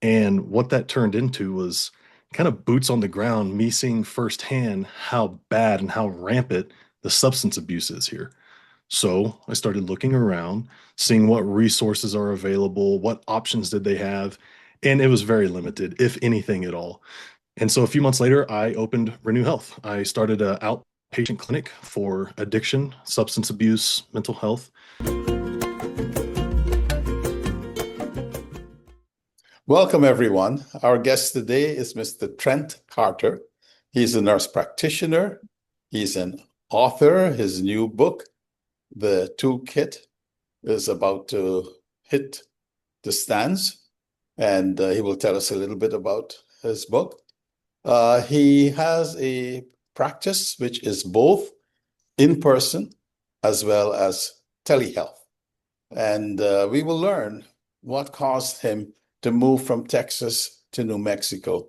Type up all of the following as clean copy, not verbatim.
And what that turned into was kind of boots on the ground, me seeing firsthand how bad and how rampant the substance abuse is here. So I started looking around, seeing what resources are available, what options did they have, and it was very limited, if anything at all. And so a few months later, I opened Renew Health. I started an outpatient clinic for addiction, substance abuse, mental health. Welcome, everyone. Our guest today is Mr. Trent Carter. He's a nurse practitioner. He's an author. His new book, The Toolkit, is about to hit the stands, and he will tell us a little bit about his book. He has a practice which is both in person as well as telehealth. And we will learn what caused him to move from Texas to New Mexico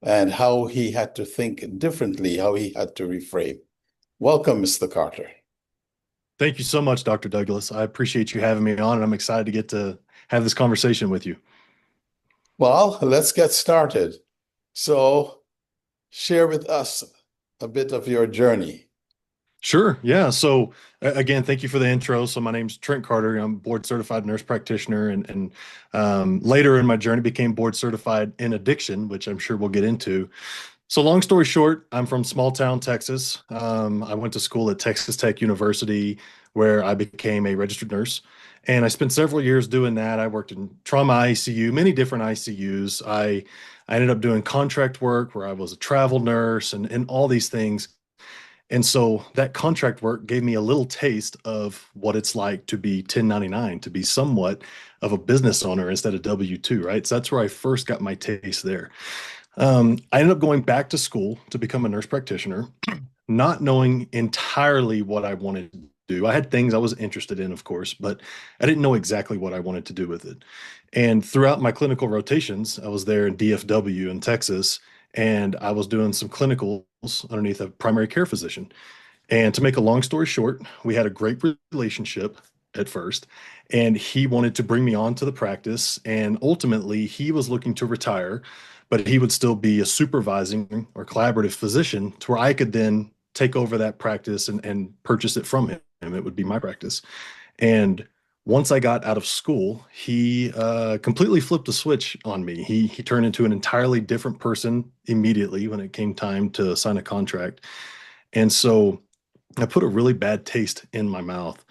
and how he had to think differently, how he had to reframe. Welcome, Mr. Carter. Thank you so much, Dr. Douglas. I appreciate you having me on, and I'm excited to get to have this conversation with you. Well, let's get started. So, share with us a bit of your journey. Sure. Yeah. So again, thank you for the intro. So my name's Trent Carter. I'm board certified nurse practitioner, and later in my journey became board certified in addiction, which I'm sure we'll get into. So long story short, I'm from small town Texas. I went to school at Texas Tech University, where I became a registered nurse, and I spent several years doing that. I worked in trauma ICU, many different ICUs. I ended up doing contract work where I was a travel nurse and all these things. And so that contract work gave me a little taste of what it's like to be 1099, to be somewhat of a business owner instead of W-2, right? So that's where I first got my taste there. I ended up going back to school to become a nurse practitioner, not knowing entirely what I wanted to do. I had things I was interested in, of course, but I didn't know exactly what I wanted to do with it. And throughout my clinical rotations, I was there in DFW in Texas, and I was doing some clinicals underneath a primary care physician. And to make a long story short, we had a great relationship at first, and he wanted to bring me on to the practice. And ultimately, he was looking to retire, but he would still be a supervising or collaborative physician to where I could then take over that practice and purchase it from him. It would be my practice. And once I got out of school, he completely flipped a switch on me. He turned into an entirely different person immediately when it came time to sign a contract. And so I put a really bad taste in my mouth.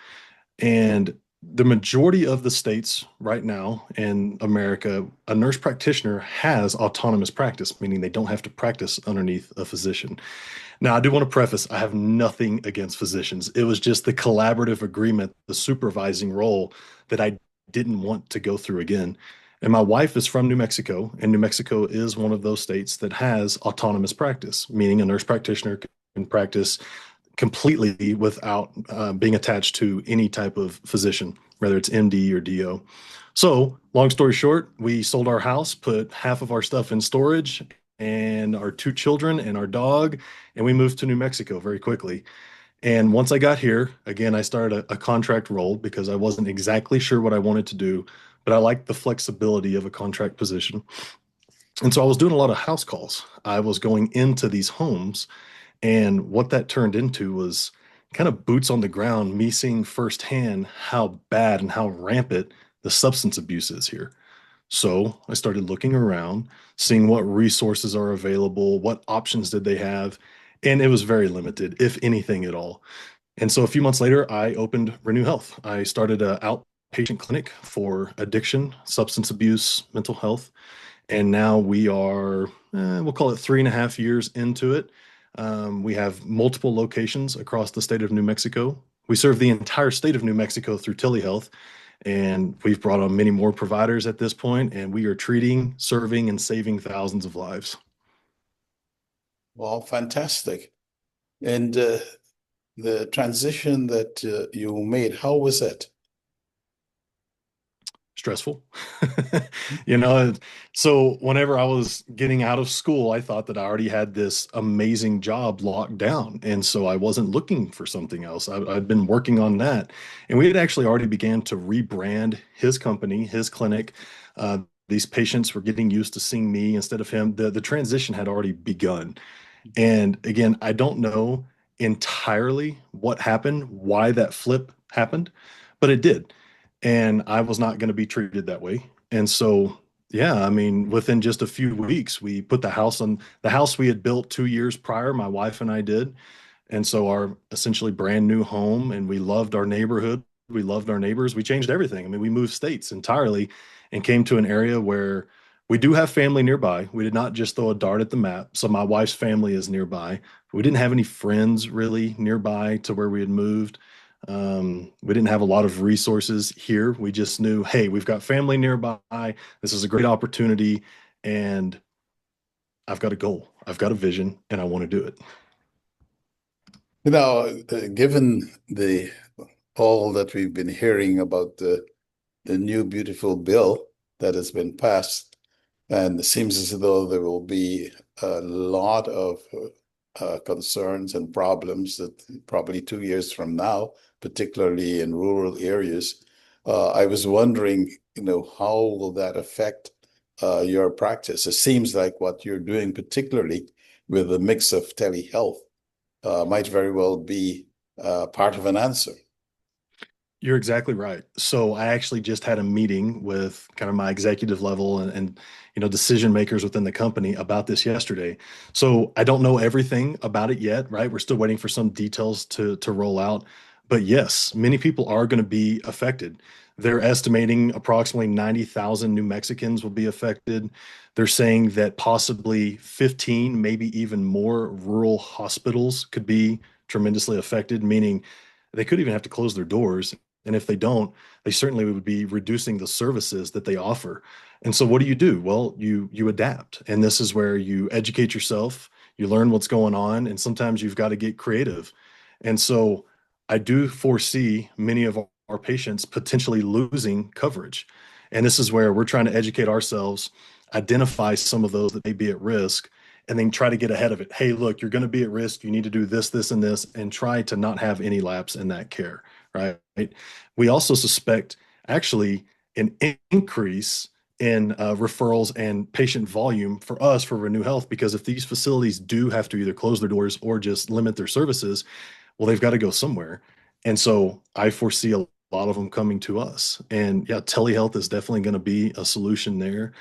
And the majority of the states right now in America, a nurse practitioner has autonomous practice, meaning they don't have to practice underneath a physician. Now, I do want to preface, I have nothing against physicians. It was just the collaborative agreement, the supervising role that I didn't want to go through again. And my wife is from New Mexico, and New Mexico is one of those states that has autonomous practice, meaning a nurse practitioner can practice completely without being attached to any type of physician, whether it's MD or DO. So, long story short, we sold our house, put half of our stuff in storage, and our two children and our dog, and we moved to New Mexico very quickly. And once I got here, again, I started a contract role because I wasn't exactly sure what I wanted to do, but I liked the flexibility of a contract position. And so I was doing a lot of house calls. I was going into these homes, and what that turned into was kind of boots on the ground, me seeing firsthand how bad and how rampant the substance abuse is here. So I started looking around, seeing what resources are available, what options did they have, and it was very limited, if anything at all. And so a few months later, I opened Renew Health. I started an outpatient clinic for addiction, substance abuse, mental health, and now we are, we'll call it 3.5 years into it. We have multiple locations across the state of New Mexico. We serve the entire state of New Mexico through telehealth, and we've brought on many more providers at this point, and we are treating, serving, and saving thousands of lives. Well, fantastic. And the transition that you made, how was it? Stressful. You know, so whenever I was getting out of school, I thought that I already had this amazing job locked down. And so I wasn't looking for something else. I'd been working on that. And we had actually already began to rebrand his company, his clinic. these patients were getting used to seeing me instead of him. The transition had already begun. And again, I don't know entirely what happened, why that flip happened, but it did. And I was not going to be treated that way. And so, yeah, I mean, within just a few weeks, we put the house we had built 2 years prior, my wife and I did. And so our essentially brand new home, and we loved our neighborhood. We loved our neighbors. We changed everything. I mean, we moved states entirely and came to an area where we do have family nearby. We did not just throw a dart at the map. So my wife's family is nearby. We didn't have any friends really nearby to where we had moved. We didn't have a lot of resources here. We just knew, hey, we've got family nearby. This is a great opportunity, and I've got a goal. I've got a vision, and I want to do it. Given the all that we've been hearing about the new beautiful bill that has been passed, and it seems as though there will be a lot of concerns and problems that probably 2 years from now, particularly in rural areas. I was wondering, how will that affect your practice? It seems like what you're doing, particularly with a mix of telehealth, might very well be part of an answer. You're exactly right. So I actually just had a meeting with kind of my executive level and decision makers within the company about this yesterday. So I don't know everything about it yet, right? We're still waiting for some details to roll out. But yes, many people are going to be affected. They're estimating approximately 90,000 New Mexicans will be affected. They're saying that possibly 15, maybe even more rural hospitals could be tremendously affected, meaning they could even have to close their doors, and if they don't, they certainly would be reducing the services that they offer. And so what do? Well, you adapt. And this is where you educate yourself, you learn what's going on, and sometimes you've got to get creative. And so I do foresee many of our patients potentially losing coverage. And this is where we're trying to educate ourselves, identify some of those that may be at risk, and then try to get ahead of it. Hey, look, you're going to be at risk. You need to do this, this, and this, and try to not have any lapse in that care, right? We also suspect actually an increase in referrals and patient volume for us for Renew Health, because if these facilities do have to either close their doors or just limit their services, well, they've got to go somewhere. And so I foresee a lot of them coming to us. And yeah, telehealth is definitely going to be a solution there.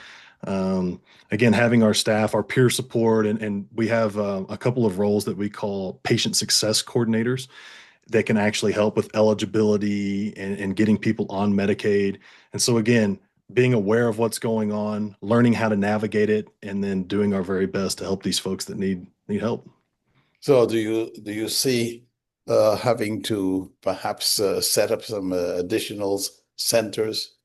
Um, Again, having our staff, our peer support, and we have a couple of roles that we call patient success coordinators that can actually help with eligibility and getting people on Medicaid. And so again, being aware of what's going on, learning how to navigate it, and then doing our very best to help these folks that need help. So do you see having to perhaps set up some additional centers?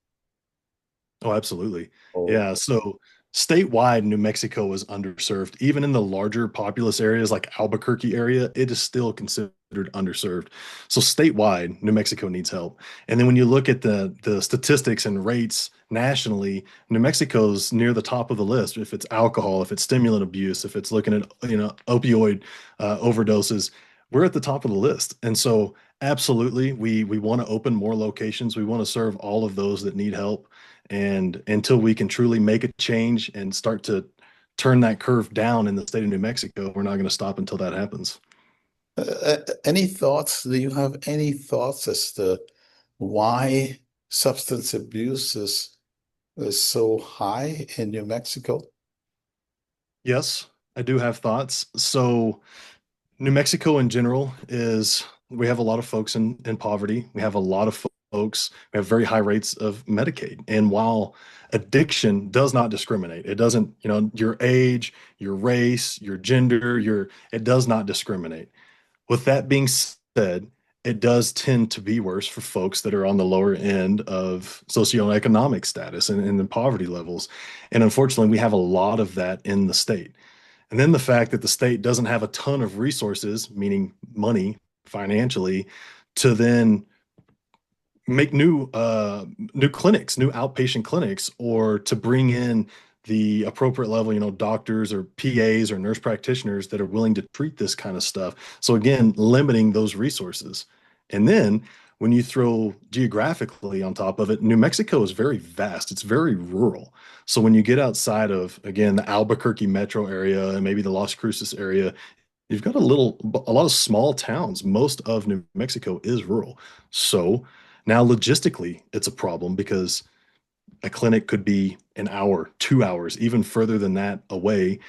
Oh, absolutely. Or Yeah. So statewide, New Mexico is underserved. Even in the larger populous areas like Albuquerque area, it is still considered underserved. So statewide, New Mexico needs help. And then when you look at the statistics and rates nationally, New Mexico's near the top of the list. If it's alcohol, if it's stimulant abuse, if it's looking at opioid overdoses, we're at the top of the list. And so absolutely, we want to open more locations. We want to serve all of those that need help. And until we can truly make a change and start to turn that curve down in the state of New Mexico, we're not going to stop until that happens. any thoughts? Do you have any thoughts as to why substance abuse is so high in New Mexico? Yes, I do have thoughts. So New Mexico in general we have a lot of folks in poverty. We have a lot of folks, we have very high rates of Medicaid. And while addiction does not discriminate, it doesn't, your age, your race, your gender, it does not discriminate. With that being said, it does tend to be worse for folks that are on the lower end of socioeconomic status and the poverty levels. And unfortunately, we have a lot of that in the state. And then the fact that the state doesn't have a ton of resources, meaning money financially, to then make new clinics, new outpatient clinics, or to bring in the appropriate level, doctors or PAs or nurse practitioners that are willing to treat this kind of stuff. So again, limiting those resources. And then when you throw geographically on top of it, New Mexico is very vast. It's very rural. So when you get outside of, again, the Albuquerque metro area and maybe the Las Cruces area, you've got a lot of small towns. Most of New Mexico is rural. So now logistically, it's a problem because a clinic could be an hour, 2 hours, even further than that away.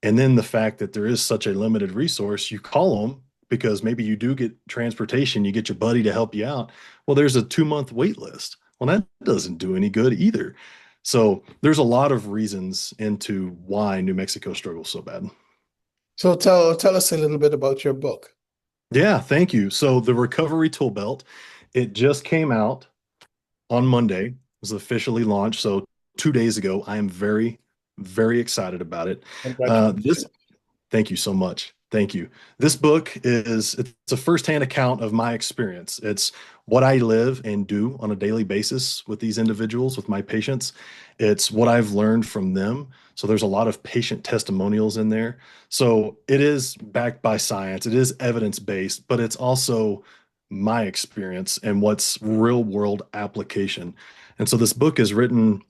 And then the fact that there is such a limited resource, you call them because maybe you do get transportation, you get your buddy to help you out. Well, there's a 2 month wait list. Well, that doesn't do any good either. So there's a lot of reasons into why New Mexico struggles so bad. So tell us a little bit about your book. Yeah, thank you. So the Recovery Toolbelt, it just came out on Monday. It was officially launched. So 2 days ago, I am very, very excited about it. This Congratulations. Thank you so much. Thank you. This book it's a firsthand account of my experience. It's what I live and do on a daily basis with these individuals, with my patients. It's what I've learned from them. So there's a lot of patient testimonials in there. So it is backed by science. It is evidence-based, but it's also my experience and what's real world application. And so this book is written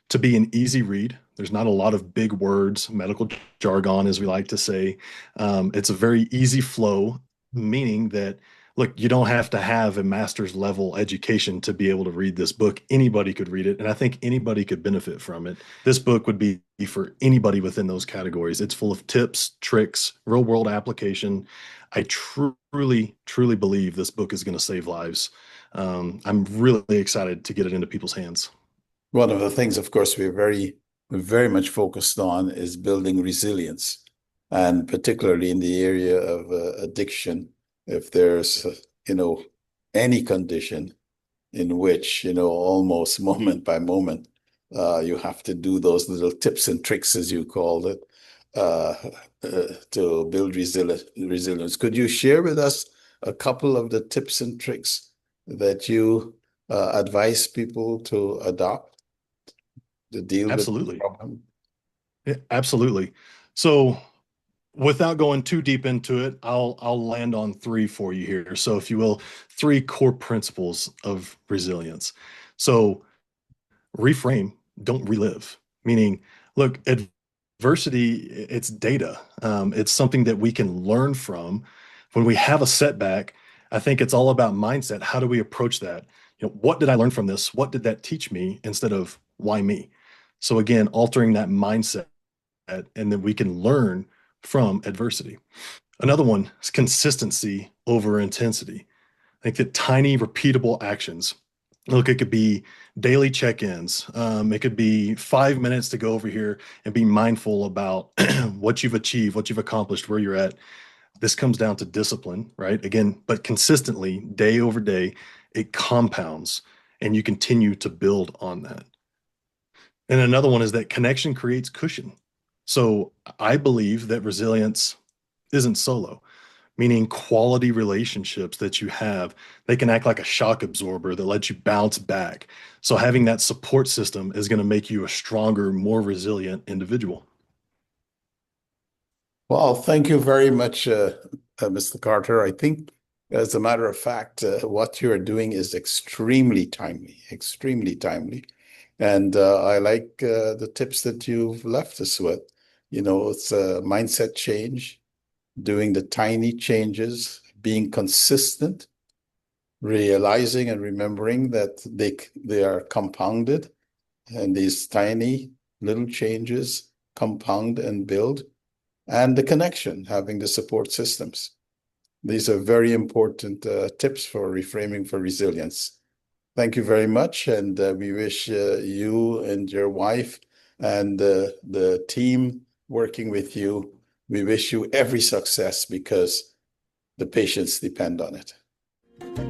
to be an easy read. There's not a lot of big words, medical jargon, as we like to say. It's a very easy flow, meaning that, look, you don't have to have a master's level education to be able to read this book. Anybody could read it, and I think anybody could benefit from it. This book would be for anybody within those categories. It's full of tips, tricks, real world application. I truly, truly believe this book is going to save lives. I'm really excited to get it into people's hands. One of the things, of course, very much focused on is building resilience, and particularly in the area of addiction. If there's, you know, any condition in which, almost moment by moment, you have to do those little tips and tricks, as you called it, uh, to build resilience. Could you share with us a couple of the tips and tricks that you advise people to adopt to deal with the Absolutely. problem? Yeah, absolutely. So without going too deep into it, I'll land on three for you here. So if you will, three core principles of resilience. So reframe, don't relive. Meaning, look, adversity, it's data. It's something that we can learn from. When we have a setback, I think it's all about mindset. How do we approach that? What did I learn from this? What did that teach me instead of why me? So again, altering that mindset and then we can learn from adversity. Another one is consistency over intensity. I think that tiny, repeatable actions. Look, it could be daily check-ins. It could be 5 minutes to go over here and be mindful about what you've achieved, what you've accomplished, where you're at. This comes down to discipline, right? Again, but consistently, day over day, it compounds and you continue to build on that. And another one is that connection creates cushion. So I believe that resilience isn't solo, meaning quality relationships that you have, they can act like a shock absorber that lets you bounce back. So having that support system is going to make you a stronger, more resilient individual. Well, thank you very much, Mr. Carter. I think, as a matter of fact, what you're doing is extremely timely, extremely timely. And I like the tips that you've left us with. It's a mindset change, doing the tiny changes, being consistent, realizing and remembering that they are compounded, and these tiny little changes compound and build, and the connection, having the support systems. These are very important tips for reframing for resilience. Thank you very much, and we wish you and your wife and the team working with you, we wish you every success because the patients depend on it.